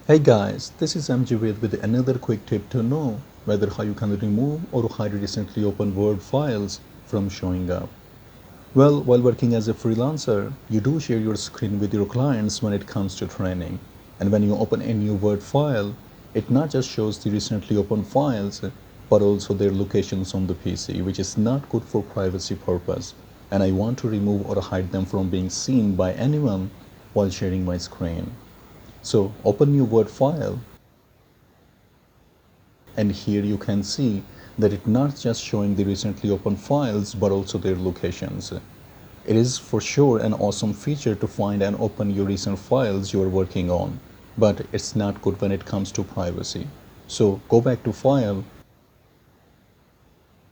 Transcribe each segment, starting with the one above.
Hey guys, this is mjavedva with another quick tip to know whether how you can remove or hide recently opened Word files from showing up. Well, while working as a freelancer, you do share your screen with your clients when it comes to training. And when you open a new Word file, it not just shows the recently opened files, but also their locations on the PC, which is not good for privacy purpose. And I want to remove or hide them from being seen by anyone while sharing my screen. So open new Word file, and here you can see that it's not just showing the recently opened files but also their locations. It is for sure an awesome feature to find and open your recent files you are working on, but it's not good when it comes to privacy. So go back to File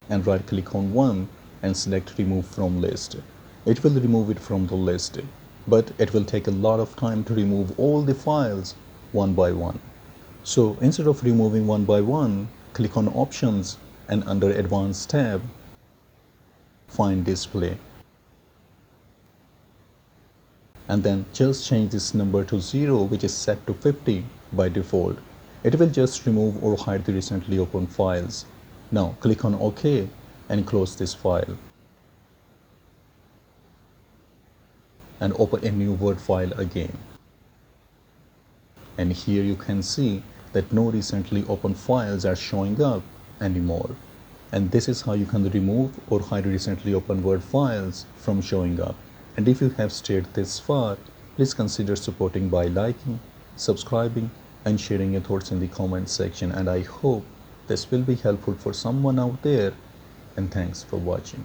and right click on one and select Remove from List. It will remove it from the list, but it will take a lot of time to remove all the files one by one. So instead of removing one by one, click on Options and under Advanced tab, find Display. And then just change this number to 0, which is set to 50 by default. It will just remove or hide the recently opened files. Now click on OK and close this file. And open a new Word file again. And here you can see that no recently opened files are showing up anymore. And this is how you can remove or hide recently opened Word files from showing up. And if you have stayed this far, please consider supporting by liking, subscribing, and sharing your thoughts in the comment section. And I hope this will be helpful for someone out there. And thanks for watching.